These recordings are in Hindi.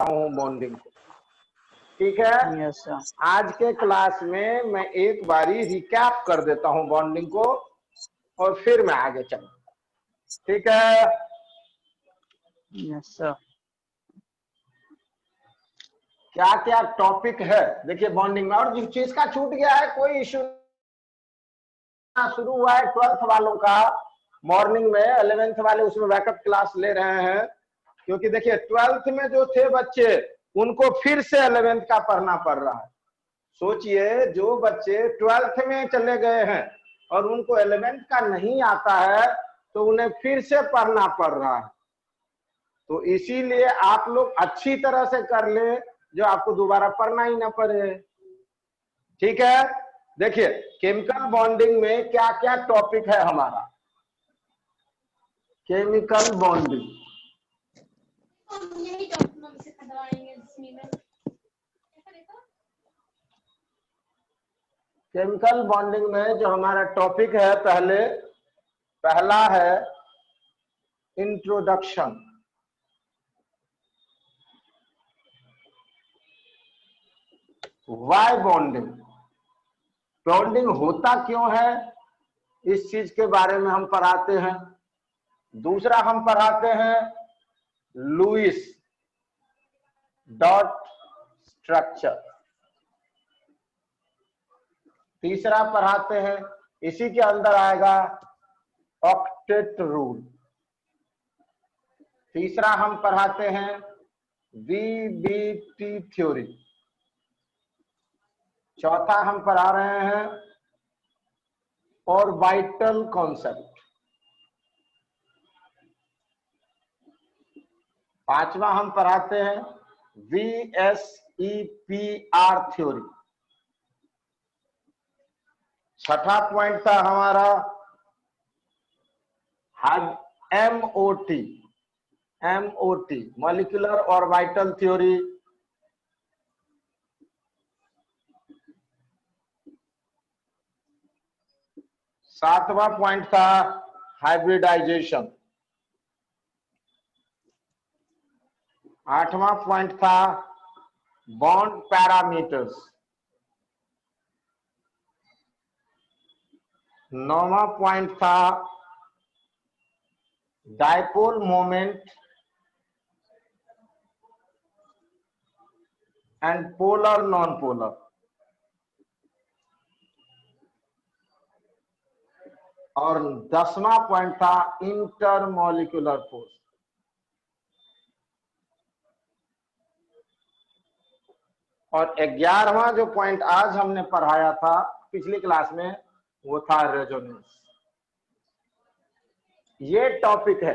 हूँ बॉन्डिंग को। ठीक है, यस सर। आज के क्लास में मैं एक बारी रिकैप कर देता हूँ बॉन्डिंग को और फिर मैं आगे चलूंगा। ठीक है, यस सर। क्या क्या टॉपिक है देखिए बॉन्डिंग में, और जिस चीज का छूट गया है कोई इश्यू शुरू हुआ है 12th वालों का मॉर्निंग में, 11th वाले उसमें बैकअप क्लास ले रहे हैं, क्योंकि देखिए 12th में जो थे बच्चे उनको फिर से 11th का पढ़ना पड़ रहा है। सोचिए, जो बच्चे 12th में चले गए हैं और उनको 11th का नहीं आता है तो उन्हें फिर से पढ़ना पड़ रहा है। तो इसीलिए आप लोग अच्छी तरह से कर ले जो आपको दोबारा पढ़ना ही ना पड़े। ठीक है, देखिए केमिकल बॉन्डिंग में क्या क्या टॉपिक है हमारा। केमिकल बॉन्डिंग, केमिकल बॉन्डिंग में जो हमारा टॉपिक है पहला है इंट्रोडक्शन। वाई बॉन्डिंग, बॉन्डिंग होता क्यों है इस चीज के बारे में हम पढ़ाते हैं। दूसरा हम पढ़ाते हैं लुईस डॉट स्ट्रक्चर। तीसरा पढ़ाते हैं, इसी के अंदर आएगा ऑक्टेट रूल। तीसरा हम पढ़ाते हैं VBT थ्योरी। चौथा हम पढ़ा रहे हैं ऑर्बिटल कॉन्सेप्ट। पांचवा हम पढ़ाते हैं VSEPR थ्योरी। छठा पॉइंट था हमारा MOT मॉलिक्यूलर ऑर्बिटल थ्योरी। सातवां पॉइंट था हाइब्रिडाइजेशन। आठवां पॉइंट था बॉन्ड पैरामीटर्स। नौवां पॉइंट था dipole moment and polar non polar. और 10वां पॉइंट था इंटरमॉलिक्यूलर फोर्स। और 11वां जो पॉइंट आज हमने पढ़ाया था पिछली क्लास में वो था रेजोनेंस। ये टॉपिक है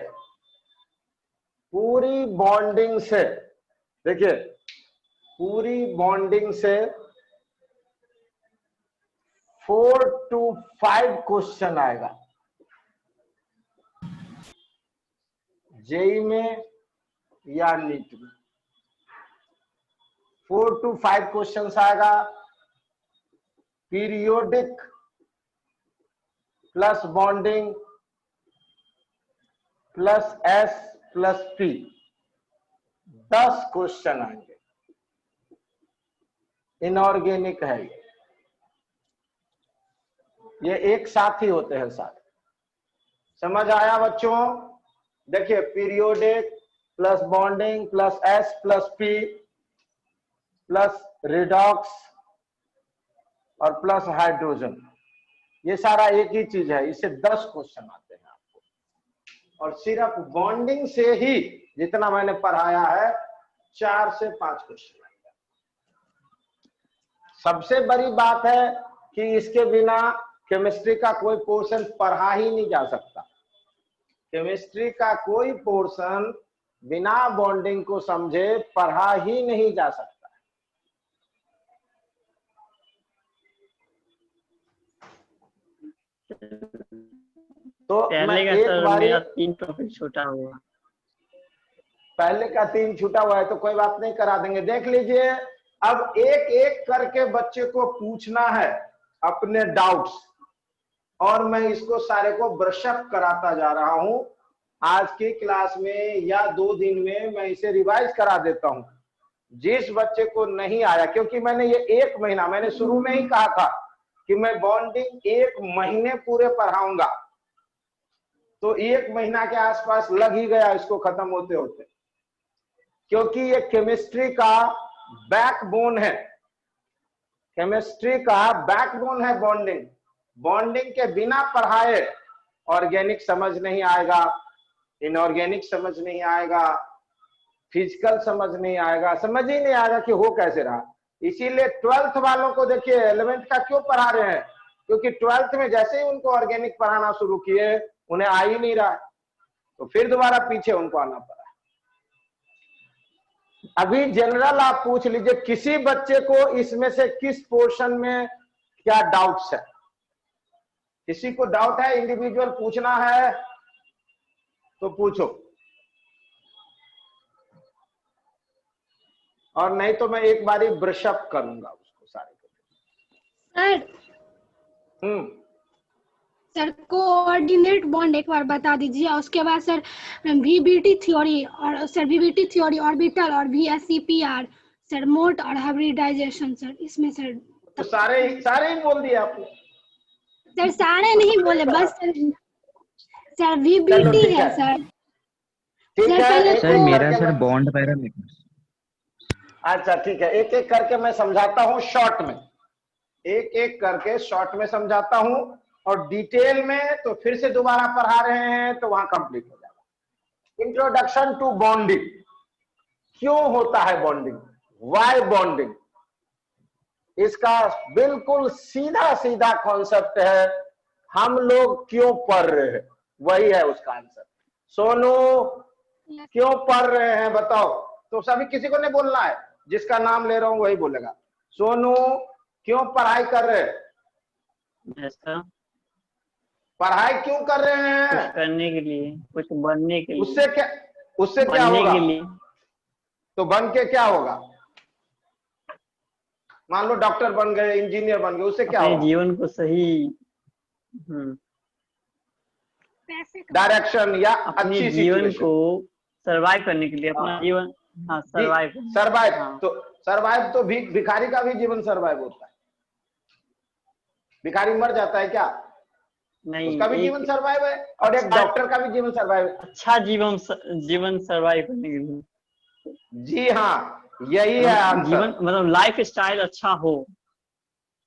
पूरी बॉन्डिंग से। देखिए पूरी बॉन्डिंग से 4 to 5 क्वेश्चन आएगा जेई में या नीट में। 4 to 5 क्वेश्चन आएगा। Periodic plus bonding plus S plus P 10 question आएंगे। इनऑर्गेनिक है ये एक साथ ही होते हैं साथ। समझ आया बच्चों? देखिए periodic plus bonding plus S plus P plus redox और प्लस हाइड्रोजन, ये सारा एक ही चीज है। इससे 10 क्वेश्चन आते हैं आपको। और सिर्फ बॉन्डिंग से ही जितना मैंने पढ़ाया है 4 से 5 क्वेश्चन आएंगे। सबसे बड़ी बात है कि इसके बिना केमिस्ट्री का कोई पोर्शन पढ़ा ही नहीं जा सकता। केमिस्ट्री का कोई पोर्शन बिना बॉन्डिंग को समझे पढ़ा ही नहीं जा सकता। तो मैं एक बारी मेरा 3 टॉपिक छूटा हुआ। पहले का 3 छूटा हुआ है तो कोई बात नहीं, करा देंगे। देख लीजिए, अब एक एक करके बच्चे को पूछना है अपने डाउट्स, और मैं इसको सारे को ब्रशअप कराता जा रहा हूं। आज की क्लास में या 2 दिन में मैं इसे रिवाइज करा देता हूं। जिस बच्चे को नहीं आया, क्योंकि मैंने ये 1 महीना, मैंने शुरू में ही कहा था कि मैं बॉन्डिंग 1 महीने पूरे पढ़ाऊंगा, तो 1 महीना के आसपास लग ही गया इसको खत्म होते होते, क्योंकि ये केमिस्ट्री का बैकबोन है। केमिस्ट्री का बैकबोन है बॉन्डिंग। बॉन्डिंग के बिना पढ़ाए ऑर्गेनिक समझ नहीं आएगा, इनऑर्गेनिक समझ नहीं आएगा, फिजिकल समझ नहीं आएगा, समझ ही नहीं आएगा कि हो कैसे रहा। इसीलिए 12th वालों को देखिए 11th का क्यों पढ़ा रहे हैं, क्योंकि 12th में जैसे ही उनको ऑर्गेनिक पढ़ाना शुरू किए उन्हें आ ही नहीं रहा, तो फिर दोबारा पीछे उनको आना पड़ा। अभी जनरल आप पूछ लीजिए किसी बच्चे को इसमें से किस पोर्शन में क्या डाउट्स है, किसी को डाउट है, इंडिविजुअल पूछना है तो पूछो, और नहीं तो मैं एक बारी ब्रशअप करूंगा उसको सारे को। सर सर कोऑर्डिनेट बॉन्ड एक बार बता दीजिए, उसके बाद सर वीबीटी थ्योरी, और सर वीबीटी थ्योरी ऑर्बिटल और वीएससीपीआर, सर मोट और हाइब्रिडाइजेशन, सर इसमें सर तो सारे ही बोल दिए आपने। सर सारे नहीं बोले, बस सर वीबीटी है सर। ठीक है सर मेरा सर बॉन्ड पैरामीटर्स। अच्छा ठीक है, एक एक करके मैं समझाता हूँ शॉर्ट में, एक एक करके शॉर्ट में समझाता हूँ, और डिटेल में तो फिर से दोबारा पढ़ा रहे हैं तो वहां कंप्लीट हो जाएगा। Introduction to bonding. क्यों होता है बॉन्डिंग, वाई बॉन्डिंग, इसका बिल्कुल सीधा सीधा कॉन्सेप्ट है। हम लोग क्यों पढ़ रहे हैं, वही है उसका आंसर। सोनू क्यों पढ़ रहे हैं बताओ, तो सभी किसी को नहीं बोलना है, जिसका नाम ले रहा हूं वही बोलेगा। सोनू क्यों पढ़ाई कर रहे हैं? पढ़ाई क्यों कर रहे हैं? कुछ करने के लिए, कुछ बनने के लिए। उससे क्या होगा? तो बन के क्या होगा? मान लो डॉक्टर बन गए, इंजीनियर बन गए, उससे क्या होगा? जीवन को सही डायरेक्शन या अपने अच्छी जीवन को सरवाइव करने के लिए, अपना जीवन सरवाइव। तो सरवाइव तो भिखारी का भी जीवन सरवाइव होता है। भिखारी मर जाता है क्या? नहीं, उसका भी जीवन सरवाइव है, और एक डॉक्टर का भी जीवन सरवाइव है। अच्छा जीवन सरवाइव करने के लिए। जी हाँ, यही है आंसर। जीवन मतलब लाइफ स्टाइल अच्छा हो।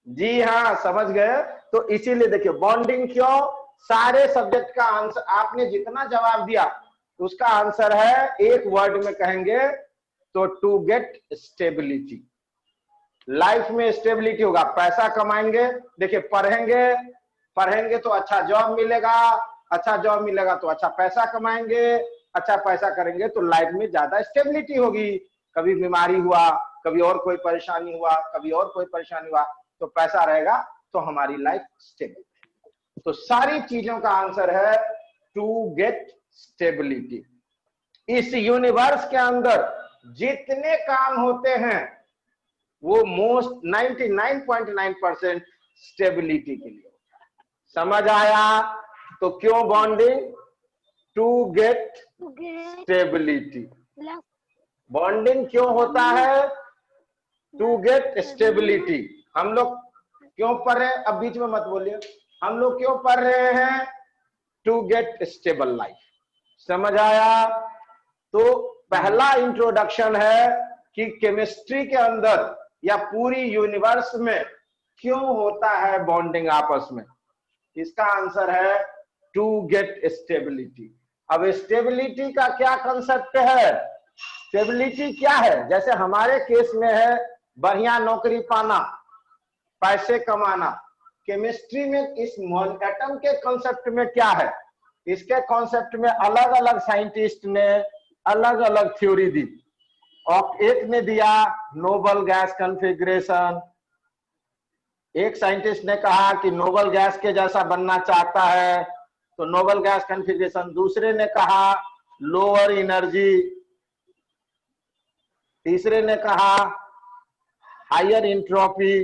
जी हाँ, समझ गए। तो इसीलिए देखिए बॉन्डिंग क्यों, सारे सब्जेक्ट का आंसर आपने जितना जवाब दिया उसका आंसर है, एक वर्ड में कहेंगे तो टू गेट स्टेबिलिटी। लाइफ में स्टेबिलिटी होगा, पैसा कमाएंगे, देखिए पढ़ेंगे तो अच्छा जॉब मिलेगा, अच्छा जॉब मिलेगा तो अच्छा पैसा कमाएंगे, अच्छा पैसा करेंगे तो लाइफ में ज्यादा स्टेबिलिटी होगी। कभी बीमारी हुआ, कभी और कोई परेशानी हुआ, कभी और कोई परेशानी हुआ, तो पैसा रहेगा तो हमारी लाइफ स्टेबल। तो सारी चीजों का आंसर है टू गेट स्टेबिलिटी। इस यूनिवर्स के अंदर जितने काम होते हैं वो मोस्ट 99.9% स्टेबिलिटी के लिए होता है। समझ आया? तो क्यों bonding? To get stability. Bonding क्यों होता है? To get stability. हम लोग क्यों पढ़ रहे हैं, अब बीच में मत बोलिए, हम लोग क्यों पढ़ रहे हैं? To get stable life. समझ आया? तो पहला इंट्रोडक्शन है कि केमिस्ट्री के अंदर या पूरी यूनिवर्स में क्यों होता है बॉन्डिंग आपस में। इसका आंसर है टू गेट स्टेबिलिटी। अब स्टेबिलिटी का क्या कंसेप्ट है? स्टेबिलिटी क्या है? जैसे हमारे केस में है बढ़िया नौकरी पाना, पैसे कमाना। केमिस्ट्री में इस एटम के कॉन्सेप्ट में क्या है? इसके कॉन्सेप्ट में अलग अलग साइंटिस्ट ने अलग अलग थ्योरी दी, और एक ने दिया नोबल गैस कॉन्फ़िगरेशन। एक साइंटिस्ट ने कहा कि नोबल गैस के जैसा बनना चाहता है तो नोबल गैस कॉन्फ़िगरेशन। दूसरे ने कहा लोअर एनर्जी, तीसरे ने कहा हायर एंट्रोपी,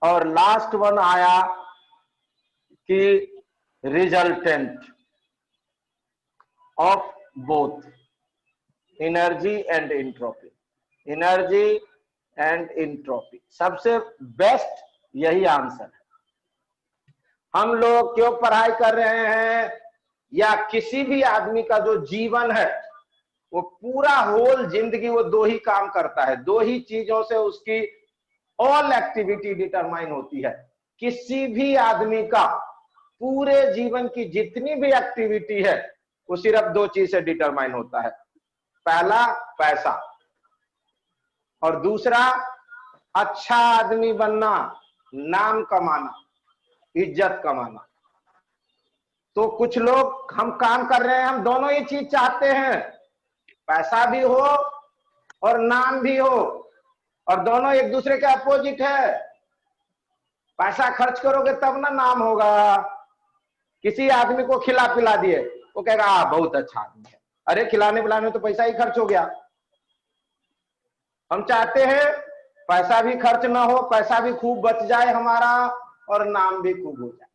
और लास्ट वन आया कि resultant of both. Energy and entropy, energy and entropy, सबसे बेस्ट यही आंसर है। हम लोग क्यों पढ़ाई कर रहे हैं, या किसी भी आदमी का जो जीवन है वो पूरा होल जिंदगी वो दो ही काम करता है, दो ही चीजों से उसकी ऑल एक्टिविटी डिटरमाइन होती है। किसी भी आदमी का पूरे जीवन की जितनी भी एक्टिविटी है वो सिर्फ दो चीज से डिटरमाइन होता है, पहला पैसा और दूसरा अच्छा आदमी बनना, नाम कमाना, इज्जत कमाना। तो कुछ लोग हम काम कर रहे हैं, हम दोनों ही चीज चाहते हैं, पैसा भी हो और नाम भी हो, और दोनों एक दूसरे के अपोजिट है। पैसा खर्च करोगे तब ना नाम होगा। किसी आदमी को खिला पिला दिए, वो कहेगा बहुत अच्छा आदमी है, अरे खिलाने पिलाने में तो पैसा ही खर्च हो गया। हम चाहते हैं पैसा भी खर्च ना हो, पैसा भी खूब बच जाए हमारा, और नाम भी खूब हो जाए।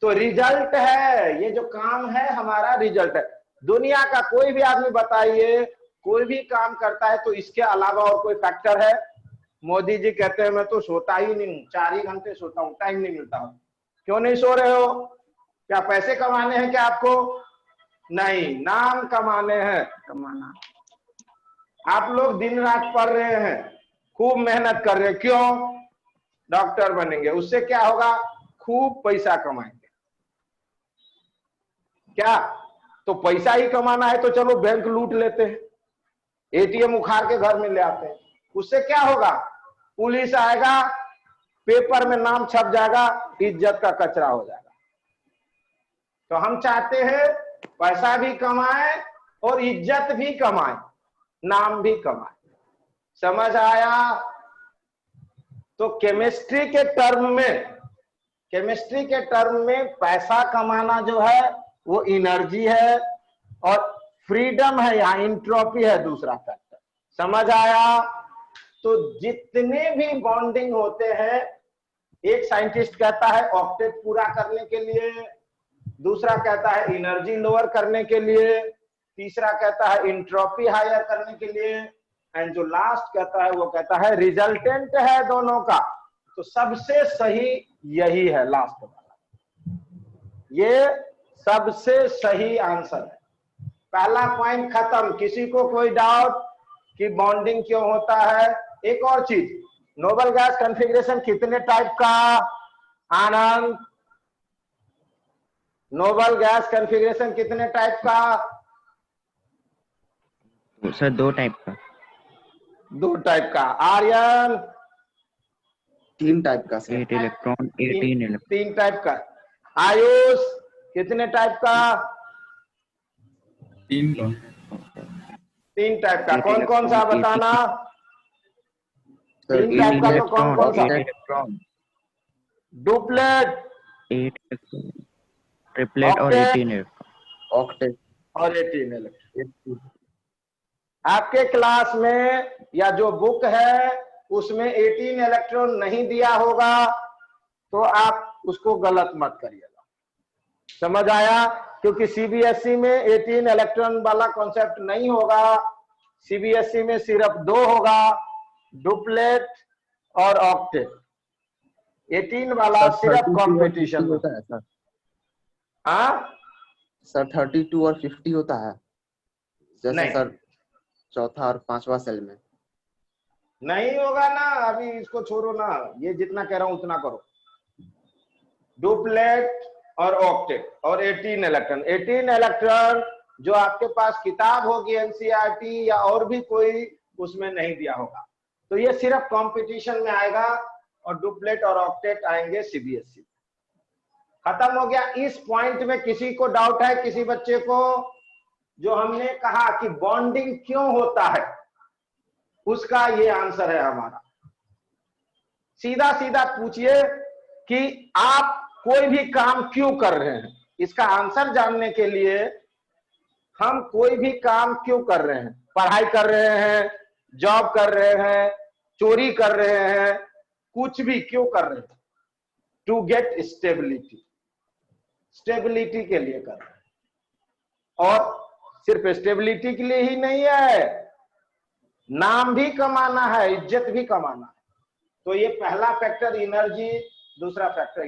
तो रिजल्ट है, ये जो काम है हमारा रिजल्ट है। दुनिया का कोई भी आदमी बताइए, कोई भी काम करता है तो इसके अलावा और कोई फैक्टर है? मोदी जी कहते हैं मैं तो सोता ही नहीं हूँ, 4 ही घंटे सोता हूँ, टाइम नहीं मिलता। क्यों नहीं सो रहे हो? क्या पैसे कमाने हैं क्या आपको? नहीं, नाम कमाने हैं, कमाना। आप लोग दिन रात पढ़ रहे हैं, खूब मेहनत कर रहे हैं, क्यों? डॉक्टर बनेंगे, उससे क्या होगा? खूब पैसा कमाएंगे। क्या? तो पैसा ही कमाना है तो चलो बैंक लूट लेते हैं, एटीएम उखाड़ के घर में ले आते हैं, उससे क्या होगा? पुलिस आएगा, पेपर में नाम छप जाएगा, इज्जत का कचरा हो जाएगा। तो हम चाहते हैं पैसा भी कमाए और इज्जत भी कमाए, नाम भी कमाए। समझ आया? तो केमिस्ट्री के टर्म में पैसा कमाना जो है वो एनर्जी है, और फ्रीडम है, यहाँ इंट्रोपी है दूसरा फैक्टर। समझ आया? तो जितने भी बॉन्डिंग होते हैं, एक साइंटिस्ट कहता है ऑक्टेट पूरा करने के लिए, दूसरा कहता है एनर्जी लोअर करने के लिए, तीसरा कहता है इंट्रोपी हायर करने के लिए, एंड जो लास्ट कहता है वो कहता है रिजल्टेंट है दोनों का। तो सबसे सही यही है लास्ट वाला, ये सबसे सही आंसर है। पहला पॉइंट खत्म। किसी को कोई डाउट कि बॉन्डिंग क्यों होता है? एक और चीज, नोबल गैस कॉन्फ़िगरेशन कितने टाइप का? आनंद, नोबल गैस कॉन्फ़िगरेशन कितने टाइप का? सर 2 टाइप का। 2 टाइप का। आर्यन? 3 टाइप का। 8 इलेक्ट्रॉन 18 इलेक्ट्रॉन। 3 टाइप का। आयुष कितने टाइप का? 3 का। 3 टाइप का। कौन कौन सा बताना? 3 8 टाइप का तो कौन कौन सा? इलेक्ट्रॉन, डुप्लेट, 8 ट्रिपलेट और 18 इलेक्ट्रॉन। ऑक्टेट और 18 इलेक्ट्रॉन। आपके क्लास में या जो बुक है उसमें 18 इलेक्ट्रॉन नहीं दिया होगा तो आप उसको गलत मत करिएगा। समझ आया? क्योंकि सीबीएसई में 18 इलेक्ट्रॉन वाला कॉन्सेप्ट नहीं होगा। सीबीएसई में सिर्फ 2 होगा, डुप्लेट और ऑक्टेट। 18 वाला सिर्फ कंपटीशन होता है सर। हाँ सर 32 और 50 होता है जैसे नहीं। सर चौथा और 5वां सेल में नहीं होगा ना। अभी इसको छोड़ो ना, ये जितना कह रहा हूं उतना करो। डुप्लेट और ऑक्टेट और 18 इलेक्ट्रॉन। 18 इलेक्ट्रॉन जो आपके पास किताब होगी एनसीईआरटी या और भी कोई, उसमें नहीं दिया होगा। तो ये सिर्फ कंपटीशन में आएगा, और डुप्लेट और ऑक्टेट आएंगे सीबीएसई। खत्म हो गया। इस पॉइंट में किसी को डाउट है? किसी बच्चे को? जो हमने कहा कि बॉन्डिंग क्यों होता है, उसका ये आंसर है हमारा। सीधा सीधा पूछिए कि आप कोई भी काम क्यों कर रहे हैं। इसका आंसर जानने के लिए हम कोई भी काम क्यों कर रहे हैं? पढ़ाई कर रहे हैं, जॉब कर रहे हैं, चोरी कर रहे हैं, कुछ भी क्यों कर रहे हैं? टू गेट स्टेबिलिटी, स्टेबिलिटी के लिए कर रहे हैं। और सिर्फ स्टेबिलिटी के लिए ही नहीं है, नाम भी कमाना है, इज्जत भी कमाना है। तो ये पहला फैक्टर एनर्जी, दूसरा फैक्टर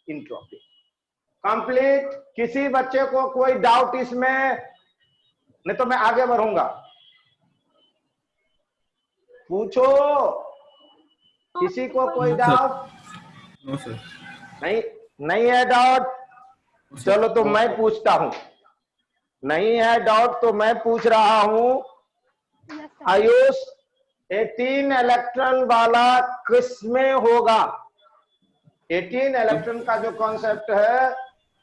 इंट्रोपी। कंप्लीट। किसी बच्चे को कोई डाउट इसमें? नहीं तो मैं आगे बढ़ूंगा। पूछो, किसी को कोई डाउट? No sir. नहीं, नहीं है डाउट? चलो तो मैं पूछता हूं। नहीं है डाउट तो मैं पूछ रहा हूं। आयुष, 18 इलेक्ट्रॉन वाला किसमें होगा? 18 इलेक्ट्रॉन का जो कॉन्सेप्ट है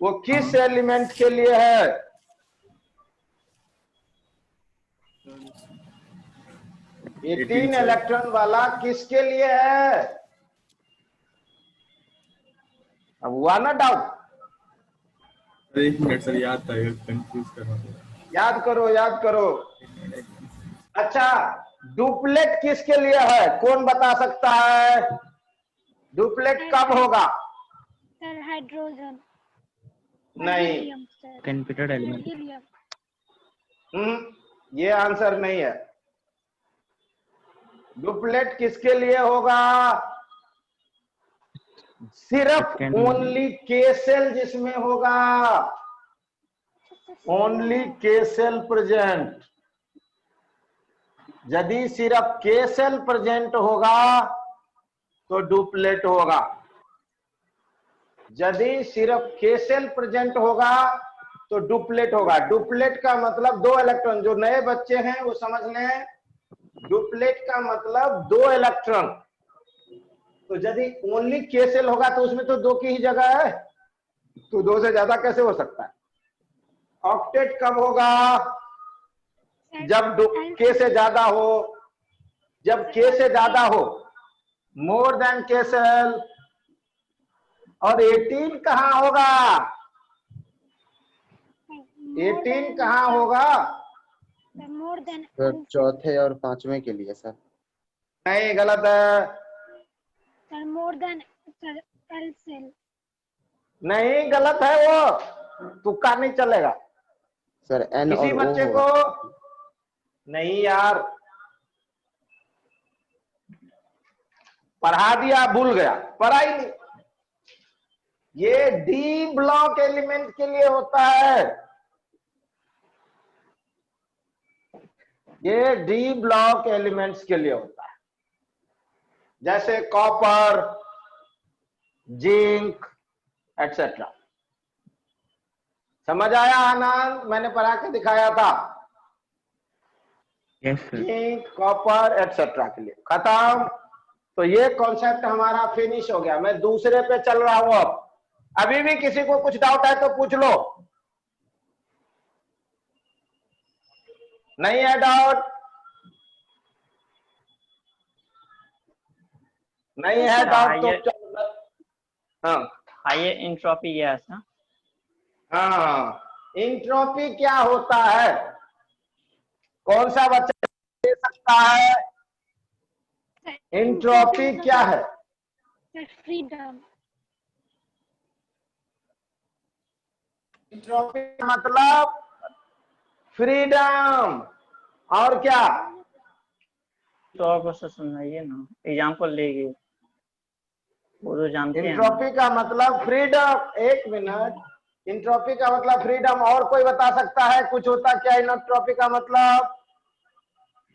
वो किस एलिमेंट के लिए है? 18 इलेक्ट्रॉन वाला किसके लिए है? अब हुआ ना डाउट? एक मिनट सर, याद था, कंफ्यूज कर रहा हूँ। याद करो, याद करो। अच्छा, डुप्लेट किसके लिए है? कौन बता सकता है? डुप्लेट कब होगा? Sir hydrogen. नहीं, helium sir. Computer element. Helium. ये आंसर नहीं है। डुप्लेट किसके लिए होगा? सिर्फ ओनली के सेल जिसमें होगा, ओनली के सेल प्रेजेंट। यदि सिर्फ के सेल प्रेजेंट होगा तो डुप्लेट होगा। यदि सिर्फ के सेल प्रेजेंट होगा तो डुप्लेट होगा। डुप्लेट का मतलब 2 इलेक्ट्रॉन। जो नए बच्चे हैं वो समझ लें, डुप्लेट का मतलब 2 इलेक्ट्रॉन। तो यदि ओनली के सेल होगा तो उसमें तो 2 की ही जगह है, तो 2 से ज्यादा कैसे हो सकता है? ऑक्टेट कब होगा? जब के से ज्यादा हो, जब के से ज्यादा हो, मोर देन के सेल। और 18 कहां होगा? 18 कहां होगा? मोर देन सर चौथे और पांचवें के लिए सर। नहीं, गलत है। Sir more than sir L shell. नहीं, गलत है, वो तुक्का नहीं चलेगा। सर एन किसी और बच्चे ओ को नहीं यार, पढ़ा दिया भूल गया, पढ़ा ही नहीं। ये डी ब्लॉक एलिमेंट के लिए होता है। ये डी ब्लॉक एलिमेंट्स के लिए होता है, जैसे कॉपर, जिंक एटसेट्रा। समझ आया आनंद? मैंने पढ़ा के दिखाया था। Yes sir. Zinc, copper etcetera के लिए। खत्म। तो ये कॉन्सेप्ट हमारा फिनिश हो गया। मैं दूसरे पे चल रहा हूं। अब अभी भी किसी को कुछ डाउट है तो पूछ लो। नहीं है डाउट? नहीं है डाउट तो हाँ, हायर एंट्रोपी गैस। हाँ। इंट्रोपी क्या होता है? कौन सा बच्चा दे सकता है? इंट्रोपी क्या है? Sir freedom. इंट्रोपी का मतलब फ्रीडम। और क्या? तो और प्रोसेस सुनाइए ना, एग्जांपल लेंगे, वो तो जानते हैं। इंट्रोपी का मतलब फ्रीडम। एक मिनट। इंट्रोपी का मतलब फ्रीडम। और कोई बता सकता है कुछ होता क्या इंट्रोपी का मतलब?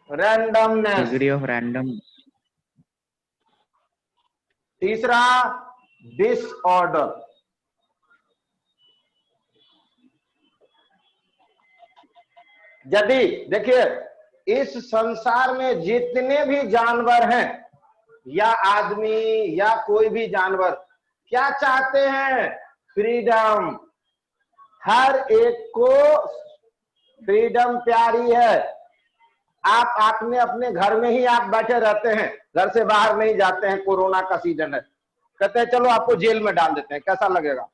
रैंडमनेस। Degree of random. तीसरा डिसऑर्डर। यदि देखिए, इस संसार में जितने भी जानवर हैं या आदमी या कोई भी जानवर क्या चाहते हैं? फ्रीडम। हर एक को फ्रीडम प्यारी है। आप अपने अपने घर में ही आप बैठे रहते हैं, घर से बाहर नहीं जाते हैं। कोरोना का सीजन है, कहते हैं चलो आपको जेल में डाल देते हैं, कैसा लगेगा?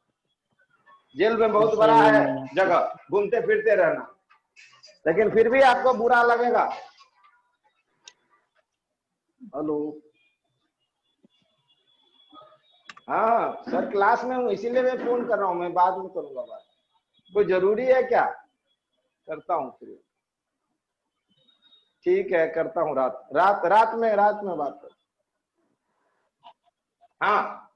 जेल में बहुत बड़ा है जगह, घूमते फिरते रहना, लेकिन फिर भी आपको बुरा लगेगा। हेलो, हाँ सर क्लास में हूँ इसीलिए मैं फोन कर रहा हूँ, मैं बाद में करूंगा बात। कोई जरूरी है क्या? करता हूँ फ्री, ठीक है करता हूँ रात में बात कर। हाँ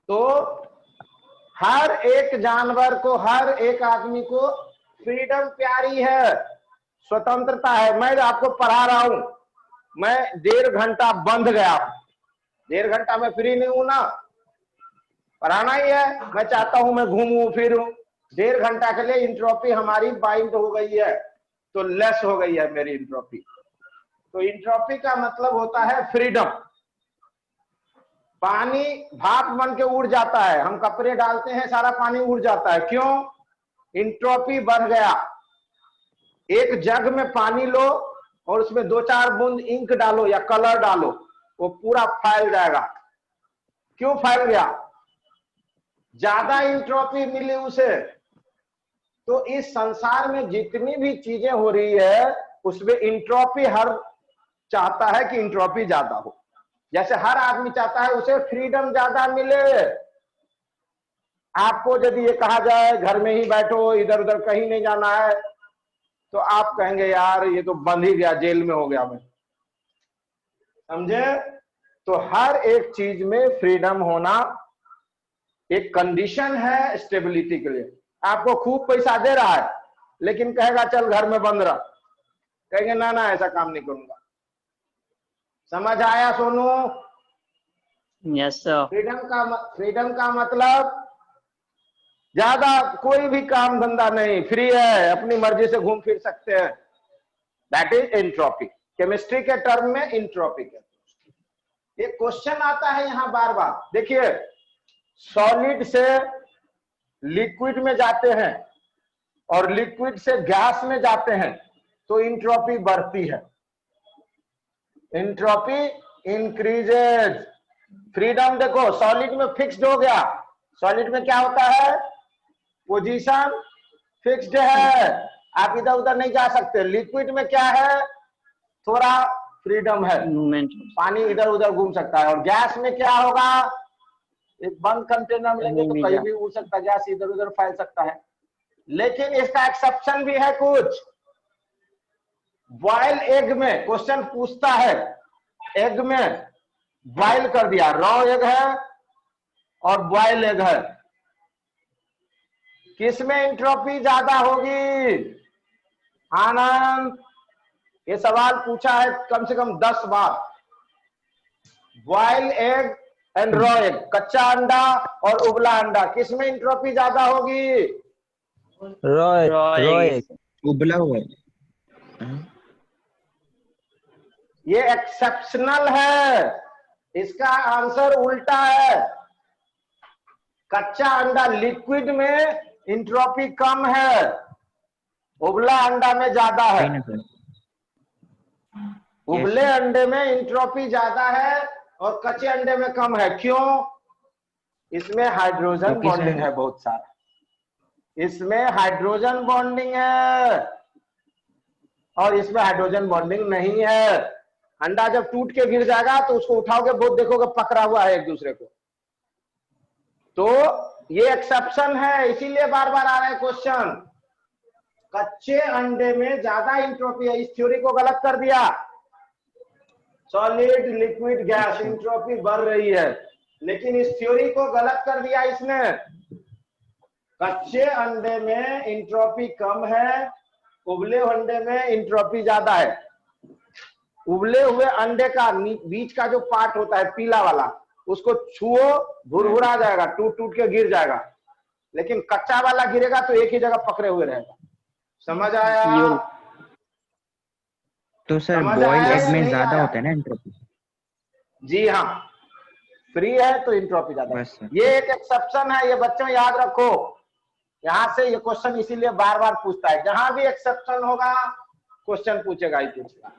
तो हर एक जानवर को, हर एक आदमी को फ्रीडम प्यारी है, स्वतंत्रता है। मैं आपको पढ़ा रहा हूं, मैं 1.5 घंटा बंद गया, 1.5 घंटा में फ्री नहीं हूं ना, पढ़ाना ही है। मैं चाहता हूं मैं घूमूं फिरूं, 1.5 घंटा के लिए इंट्रोपी हमारी बाइंड हो गई है, तो लेस हो गई है मेरी इंट्रोपी। तो इंट्रोपी का मतलब होता है फ्रीडम। पानी भाप बन के उड़ जाता है, हम कपड़े डालते हैं सारा पानी उड़ जाता है, क्यों? इंट्रोपी बढ़ गया। एक जग में पानी लो और उसमें 2-4 बूंद इंक डालो या कलर डालो, वो पूरा फैल जाएगा। क्यों फैल गया? ज्यादा इंट्रोपी मिली उसे। तो इस संसार में जितनी भी चीजें हो रही है उसमें इंट्रोपी हर चाहता है कि इंट्रोपी ज्यादा हो। जैसे हर आदमी चाहता है उसे फ्रीडम ज्यादा मिले। आपको यदि ये कहा जाए घर में ही बैठो, इधर उधर कहीं नहीं जाना है, तो आप कहेंगे यार ये तो बंद ही गया, जेल में हो गया मैं, समझे? तो हर एक चीज में फ्रीडम होना एक कंडीशन है स्टेबिलिटी के लिए। आपको खूब पैसा दे रहा है लेकिन कहेगा चल घर में बंद रह, कहेंगे ना ना ऐसा काम नहीं करूंगा। समझ आया सोनू? Yes sir. फ्रीडम का मतलब ज्यादा कोई भी काम धंधा नहीं, फ्री है, अपनी मर्जी से घूम फिर सकते हैं, दैट इज एंट्रोपी। केमिस्ट्री के टर्म में एंट्रोपी कहते हैं। एक क्वेश्चन आता है यहां बार बार, देखिए सॉलिड से लिक्विड में जाते हैं और लिक्विड से गैस में जाते हैं तो एंट्रोपी बढ़ती है, एंट्रोपी इंक्रीजेज। फ्रीडम देखो सॉलिड में फिक्स्ड हो गया, सॉलिड में क्या होता है? पोजीशन फिक्स्ड है, आप इधर उधर नहीं जा सकते। लिक्विड में क्या है? थोड़ा फ्रीडम है, मूवमेंट। पानी इधर उधर घूम सकता है। और गैस में क्या होगा? एक बंद कंटेनर में लेंगे तो कहीं भी उड़ सकता है, गैस इधर उधर फैल सकता है। लेकिन इसका एक्सेप्शन भी है कुछ। बॉयल एग में क्वेश्चन पूछता है, एग में बॉयल कर दिया, रॉ एग है और बॉयल एग है, किसमें एंट्रोपी ज्यादा होगी? आनंद, ये सवाल पूछा है कम से कम 10 बार। Boil egg and raw egg, कच्चा अंडा और उबला अंडा, किसमें एंट्रोपी ज्यादा होगी? रॉय। उबला हुआ। ये एक्सेप्शनल है, इसका आंसर उल्टा है। कच्चा अंडा लिक्विड में एंट्रोपी कम है, उबला अंडा में ज्यादा है। उबले अंडे में एंट्रोपी ज्यादा है और कच्चे अंडे में कम है, क्यों? इसमें हाइड्रोजन बॉन्डिंग है बहुत सारा, इसमें हाइड्रोजन बॉन्डिंग है और इसमें हाइड्रोजन बॉन्डिंग नहीं है। अंडा जब टूट के गिर जाएगा तो उसको उठाओगे, बहुत देखोगे पकड़ा हुआ है एक दूसरे को। तो ये एक्सेप्शन है, इसीलिए बार बार आ रहा है क्वेश्चन। कच्चे अंडे में ज्यादा एंट्रोपी है, इस थ्योरी को गलत कर दिया। सॉलिड लिक्विड गैस एंट्रोपी बढ़ रही है, लेकिन इस थ्योरी को गलत कर दिया इसने। कच्चे अंडे में एंट्रोपी कम है, उबले अंडे में एंट्रोपी ज्यादा है। उबले हुए अंडे का बीच का जो पार्ट होता है पीला वाला, उसको छुओ भुरभुरा जाएगा, टूट टूट के गिर जाएगा। लेकिन कच्चा वाला गिरेगा तो एक ही जगह पकड़े हुए रहेगा। समझ आया? तो सर बॉइल्ड एग में ज्यादा होता है ना एंट्रोपी? जी हाँ, फ्री है तो एंट्रोपी ज्यादा है। ये एक एक्सेप्शन है, ये बच्चों याद रखो। यहां से ये क्वेश्चन इसीलिए बार बार पूछता है, जहां भी एक्सेप्शन होगा क्वेश्चन पूछेगा ही पूछेगा।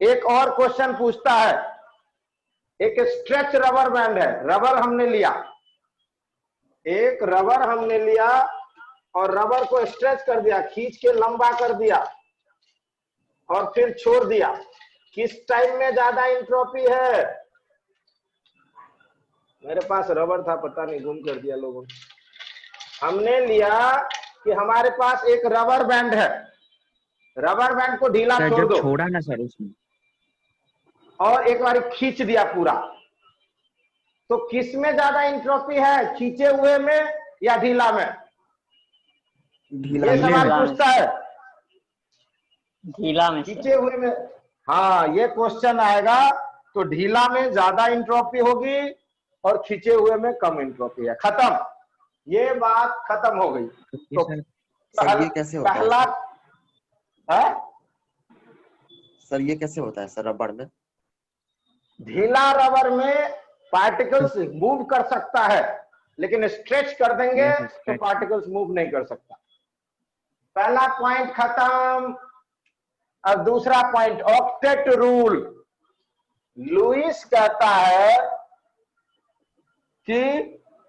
एक और क्वेश्चन पूछता है, एक स्ट्रेच रबर बैंड है, रबर हमने लिया, एक रबर हमने लिया और रबर को स्ट्रेच कर दिया, खींच के लंबा कर दिया और फिर छोड़ दिया। किस टाइम में ज्यादा एंट्रोपी है? मेरे पास रबर था, पता नहीं गुम कर दिया लोगों ने। हमने लिया कि हमारे पास एक रबर बैंड है, रबर बैंड को ढीला सर छोड़ जब दो छोड़ा ना सर उसमें, और एक बार खींच दिया पूरा, तो किस में ज्यादा इंट्रोपी है, खींचे हुए में या ढीला में? ढीला ये में। सवाल पूछता है, ढीला में सर। खींचे हुए में। हाँ, ये क्वेश्चन आएगा तो ढीला में ज्यादा इंट्रोपी होगी और खींचे हुए में कम इंट्रोपी है। खत्म, ये बात खत्म हो गई। तो सर सर ये कैसे होता है पहला है, सर ये कैसे होता है सर रबड़ में? ढीला रबर में पार्टिकल्स मूव कर सकता है, लेकिन स्ट्रेच कर देंगे Yes, तो stretch. पार्टिकल्स मूव नहीं कर सकता। पहला पॉइंट खत्म। अब दूसरा पॉइंट, ऑक्टेट रूल। लुईस कहता है कि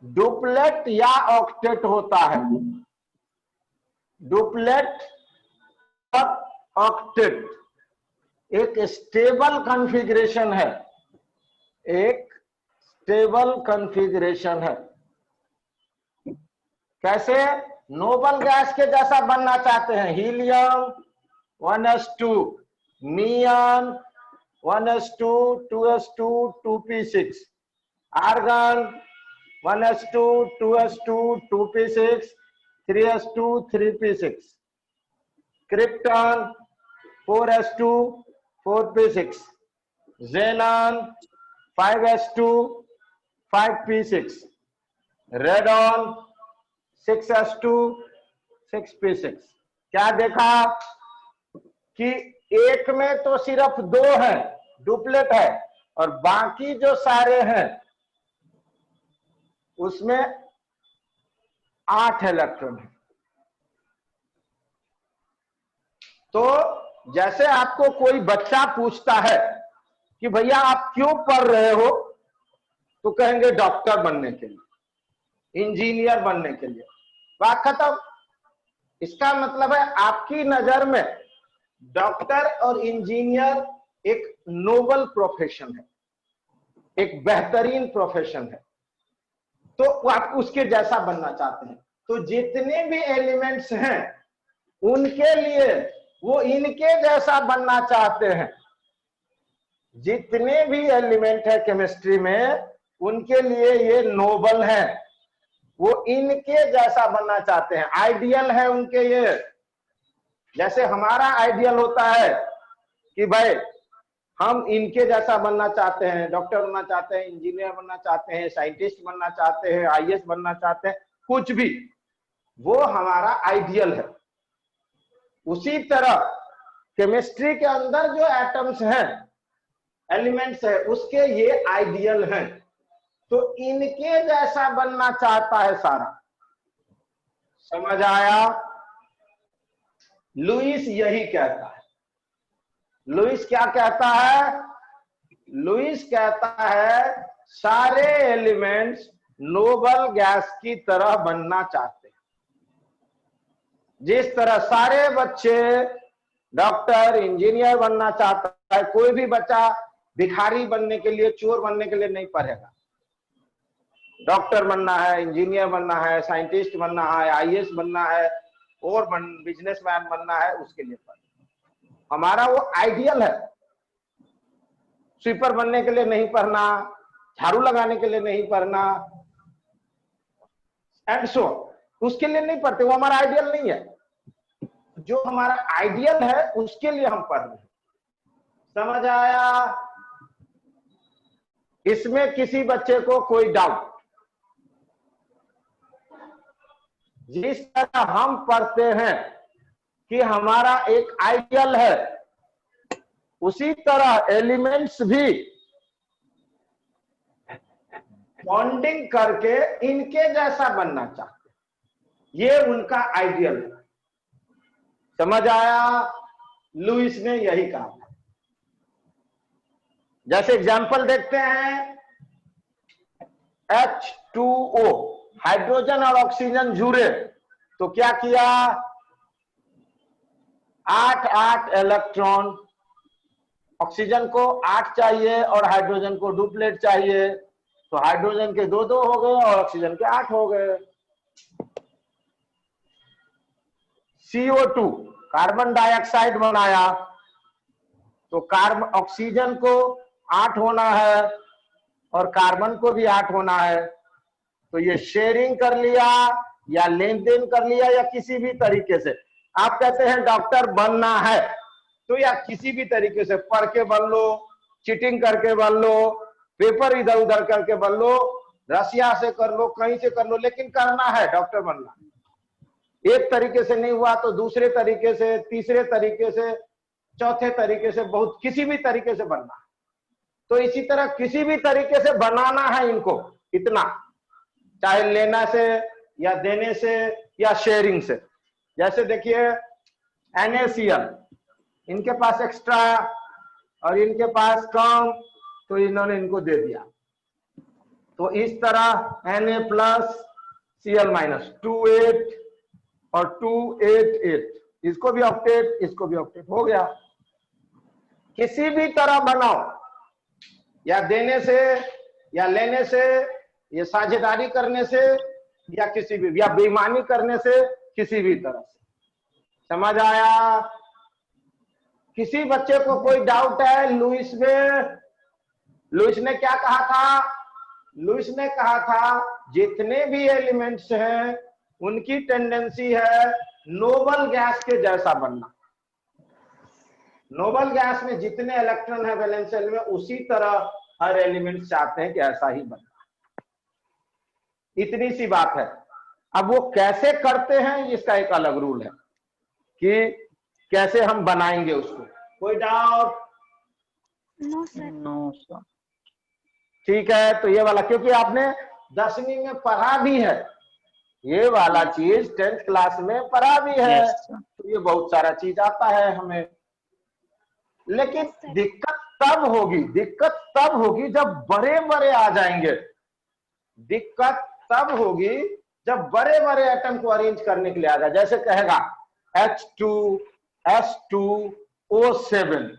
डुप्लेट या ऑक्टेट होता है, डुप्लेट और ऑक्टेट एक स्टेबल कॉन्फ़िगरेशन है, एक स्टेबल कॉन्फ़िगरेशन है। कैसे? नोबल गैस के जैसा बनना चाहते हैं, helium 1s2, neon 1s2 2s2 2p6, argon 1s2 2s2 2p6 3s2 3p6, krypton 4s2 4p6, xenon 5s2 5p6, radon 6s2 6p6। क्या देखा कि एक में तो सिर्फ 2 है, डुप्लेट है, और बाकी जो सारे हैं उसमें 8 इलेक्ट्रॉन है। तो जैसे आपको कोई बच्चा पूछता है कि भैया आप क्यों पढ़ रहे हो, तो कहेंगे डॉक्टर बनने के लिए, इंजीनियर बनने के लिए। बात खत्म। इसका मतलब है आपकी नजर में डॉक्टर और इंजीनियर एक नोबल प्रोफेशन है, एक बेहतरीन प्रोफेशन है, तो आप उसके जैसा बनना चाहते हैं। तो जितने भी एलिमेंट्स हैं उनके लिए वो इनके जैसा बनना चाहते हैं। जितने भी एलिमेंट है केमिस्ट्री में उनके लिए ये नोबल है, वो इनके जैसा बनना चाहते हैं, आइडियल है उनके ये। जैसे हमारा आइडियल होता है कि भाई हम इनके जैसा बनना चाहते हैं, डॉक्टर बनना चाहते हैं, इंजीनियर बनना चाहते हैं, साइंटिस्ट बनना चाहते हैं, आईएएस बनना चाहते हैं, कुछ भी, वो हमारा आइडियल है। उसी तरह केमिस्ट्री के अंदर जो एटम्स हैं, एलिमेंट्स है, उसके ये आइडियल हैं। तो इनके जैसा बनना चाहता है सारा। समझ आया? लुईस यही कहता है। लुईस क्या कहता है? लुईस कहता है सारे एलिमेंट्स नोबल गैस की तरह बनना चाहते हैं। जिस तरह सारे बच्चे डॉक्टर इंजीनियर बनना चाहता है, कोई भी बच्चा भिखारी बनने के लिए, चोर बनने के लिए नहीं पढ़ेगा। डॉक्टर बनना है, इंजीनियर बनना है, साइंटिस्ट बनना है, आईएएस बनना है और बिजनेसमैन बनना है, उसके लिए पढ़। हमारा वो आइडियल है। स्वीपर बनने के लिए नहीं पढ़ना, झाड़ू लगाने के लिए नहीं पढ़ना, एंड सो उसके लिए नहीं पढ़ते, वो हमारा आइडियल नहीं है। जो हमारा आइडियल है उसके लिए हम पढ़ रहे हैं। समझ आया? इसमें किसी बच्चे को कोई डाउट? जिस तरह हम पढ़ते हैं कि हमारा एक आइडियल है, उसी तरह एलिमेंट्स भी बॉन्डिंग करके इनके जैसा बनना चाहते हैं। ये उनका आइडियल है। समझ आया? लुईस ने यही कहा। जैसे एग्जांपल देखते हैं, H2O, हाइड्रोजन और ऑक्सीजन जुड़े तो क्या किया? 8 इलेक्ट्रॉन। ऑक्सीजन को 8 चाहिए और हाइड्रोजन को डुप्लेट चाहिए, तो हाइड्रोजन के 2 हो गए और ऑक्सीजन के 8 हो गए। CO2 कार्बन डाइऑक्साइड बनाया, तो कार्बन ऑक्सीजन को 8 होना है और कार्बन को भी 8 होना है। तो ये शेयरिंग कर लिया या लेन देन कर लिया या किसी भी तरीके से आप कहते हैं डॉक्टर बनना है, तो या किसी भी तरीके से पढ़ के बन लो, चीटिंग करके बन लो, पेपर इधर उधर करके बन लो, रसिया से कर लो, कहीं से कर लो, लेकिन करना है, डॉक्टर बनना। एक तरीके से नहीं हुआ तो दूसरे तरीके से, तीसरे तरीके से, चौथे तरीके से, बहुत किसी भी तरीके से बनना। तो इसी तरह किसी भी तरीके से बनाना है इनको, इतना, चाहे लेना से या देने से या शेयरिंग से। जैसे देखिए NaCl, इनके पास एक्स्ट्रा और इनके पास कम, तो इन्होंने इनको दे दिया। तो इस तरह Na+Cl- 2 8 और 2 8 8, इसको भी ऑक्टेट, इसको भी ऑक्टेट हो गया। किसी भी तरह बनाओ, या देने से या लेने से, या साझेदारी करने से, या किसी भी, या बेईमानी करने से, किसी भी तरह से। समझ आया? किसी बच्चे को कोई डाउट है लुईस में? लुईस ने क्या कहा था? लुईस ने कहा था जितने भी एलिमेंट्स हैं उनकी टेंडेंसी है नोबल गैस के जैसा बनना। नोबल गैस में जितने इलेक्ट्रॉन है वैलेंस शेल में, उसी तरह हर एलिमेंट चाहते हैं कि ऐसा ही बनना। इतनी सी बात है। अब वो कैसे करते हैं इसका एक अलग रूल है कि कैसे हम बनाएंगे उसको। कोई doubt? No sir. No sir. ठीक है, तो ये वाला क्योंकि आपने 10वीं में पढ़ा भी है, ये वाला चीज 10th क्लास में पढ़ा भी है, तो ये बहुत सारा चीज आता है हमें। लेकिन दिक्कत तब होगी जब बड़े बड़े आ जाएंगे। दिक्कत तब होगी जब बड़े बड़े एटम को अरेंज करने के लिए आ जाए। जैसे कहेगा H2S2O7,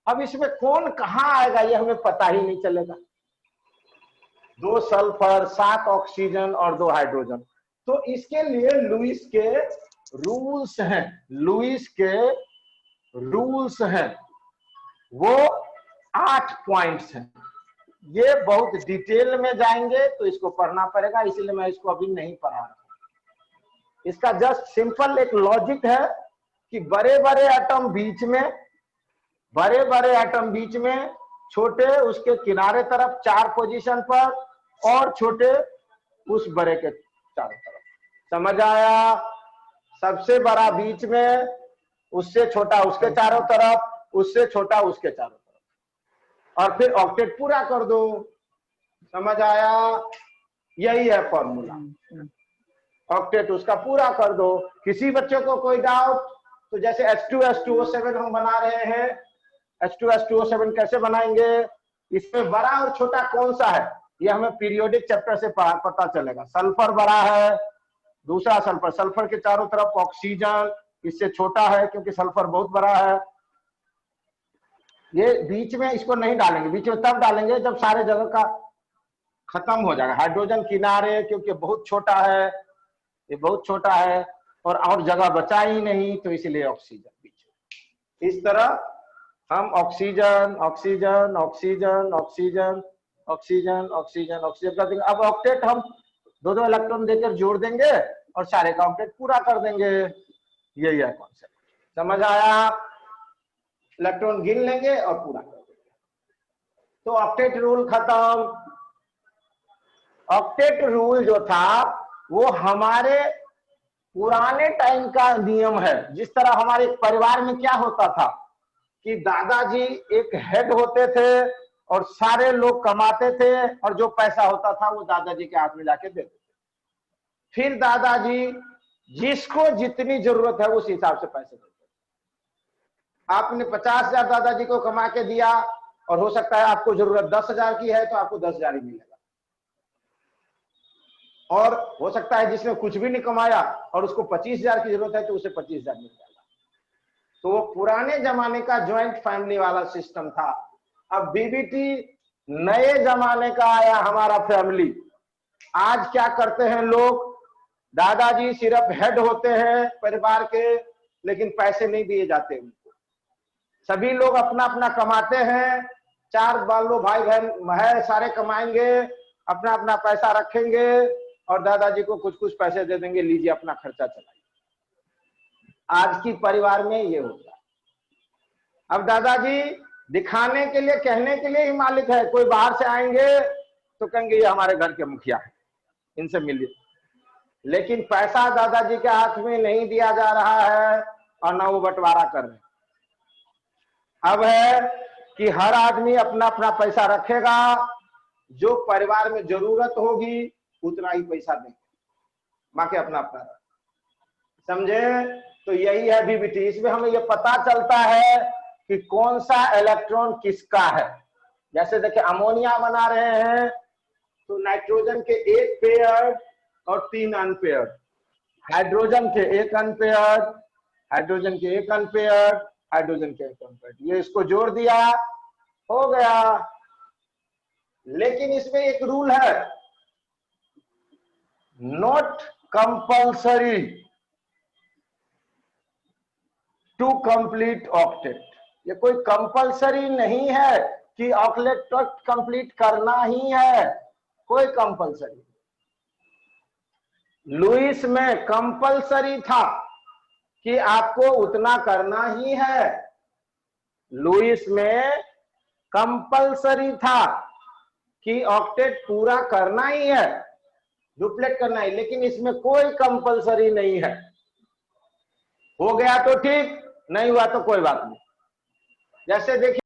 अब इसमें कौन कहां आएगा ये हमें पता ही नहीं चलेगा। 2 सल्फर, 7 ऑक्सीजन और 2 हाइड्रोजन। तो इसके लिए लुईस के रूल्स हैं, लुईस के रूल्स हैं, वो 8 पॉइंट्स हैं। ये बहुत डिटेल में जाएंगे तो इसको पढ़ना पड़ेगा, इसलिए मैं इसको अभी नहीं पढ़ा रहा हूं। इसका जस्ट सिंपल एक लॉजिक है कि बड़े बड़े एटम बीच में, छोटे उसके किनारे तरफ 4 पोजीशन पर, और छोटे उस बड़े के चारों तरफ। समझ आया? सबसे बड़ा बीच में, उससे छोटा उसके चारों तरफ, उससे छोटा उसके चारों तरफ, और फिर ऑक्टेट पूरा कर दो। समझ आया? यही है फॉर्मूला। ऑक्टेट उसका पूरा कर दो। किसी बच्चे को कोई डाउट? तो जैसे H2S2O7 हम बना रहे हैं, H2S2O7 कैसे बनाएंगे? इसमें बड़ा और छोटा कौन सा है ये हमें पीरियोडिक चैप्टर से पता चलेगा। सल्फर बड़ा है, दूसरा सल्फर, सल्फर के चारों तरफ ऑक्सीजन इससे छोटा है क्योंकि सल्फर बहुत बड़ा है। ये बीच में इसको नहीं डालेंगे, बीच में तब डालेंगे जब सारे जगह का खत्म हो जाएगा। हाइड्रोजन किनारे क्योंकि बहुत छोटा है, ये बहुत छोटा है और जगह बचा ही नहीं, तो इसलिए ऑक्सीजन बीच में। इस तरह हम oxygen oxygen oxygen oxygen oxygen oxygen oxygen कर देंगे। अब ऑक्टेट हम 2-2 इलेक्ट्रॉन देकर जोड़ देंगे और सारे का ऑक्टेट पूरा कर देंगे। यही है कॉन्सेप्ट। समझ आया? इलेक्ट्रॉन गिन लेंगे और पूरा कर देंगे, तो ऑक्टेट रूल खत्म। ऑक्टेट रूल जो था वो हमारे पुराने टाइम का नियम है। जिस तरह हमारे परिवार में क्या होता था कि दादाजी एक हेड होते थे और सारे लोग कमाते थे, और जो पैसा होता था वो दादाजी के हाथ में जाके देते थे। फिर दादाजी जिसको जितनी जरूरत है उस हिसाब से पैसे देते थे। आपने 50,000 दादाजी को कमा के दिया, और हो सकता है आपको जरूरत 10,000 की है तो आपको 10,000 ही मिलेगा, और हो सकता है जिसने कुछ भी नहीं कमाया और उसको 25,000 की जरूरत है तो उसे 25,000 मिल जाएगा। तो वो पुराने जमाने का ज्वाइंट फैमिली वाला सिस्टम था। अब बीबीटी नए जमाने का आया हमारा फैमिली। आज क्या करते हैं लोग? दादाजी सिर्फ हेड होते हैं परिवार के, लेकिन पैसे नहीं दिए जाते उनको। सभी लोग अपना अपना कमाते हैं, 4 बालो भाई बहन है, सारे कमाएंगे, अपना अपना पैसा रखेंगे और दादाजी को कुछ कुछ पैसे दे देंगे, लीजिए अपना खर्चा चलाइए। आज की परिवार में ये होता है। अब दादाजी दिखाने के लिए, कहने के लिए ही मालिक है, कोई बाहर से आएंगे तो कहेंगे ये हमारे घर के मुखिया है, इनसे मिलिए, लेकिन पैसा दादाजी के हाथ में नहीं दिया जा रहा है और ना वो बंटवारा कर रहे। अब है कि हर आदमी अपना अपना पैसा रखेगा, जो परिवार में जरूरत होगी उतना ही पैसा देंगे, बाकी अपना अपना समझे। तो यही है VBT। इसमें हमें यह पता चलता है कि कौन सा इलेक्ट्रॉन किसका है। जैसे देखिए अमोनिया बना रहे हैं तो नाइट्रोजन के 1 पेयर और 3 अनपेयर्ड, हाइड्रोजन के 1 अनपेयर्ड, हाइड्रोजन के 1 अनपेयर्ड, हाइड्रोजन के 1 अनपेयर्ड, ये इसको जोड़ दिया, हो गया। लेकिन इसमें एक रूल है, not compulsory to complete octet. ये कोई कंपल्सरी नहीं है कि ऑक्टेट कंप्लीट करना ही है, कोई कंपल्सरी। लुईस में कंपल्सरी था कि आपको उतना करना ही है, लुईस में कंपल्सरी था कि ऑक्टेट पूरा करना ही है, डुप्लेट करना ही, लेकिन इसमें कोई कंपल्सरी नहीं है। हो गया तो ठीक, नहीं हुआ तो कोई बात नहीं। जैसे देखिए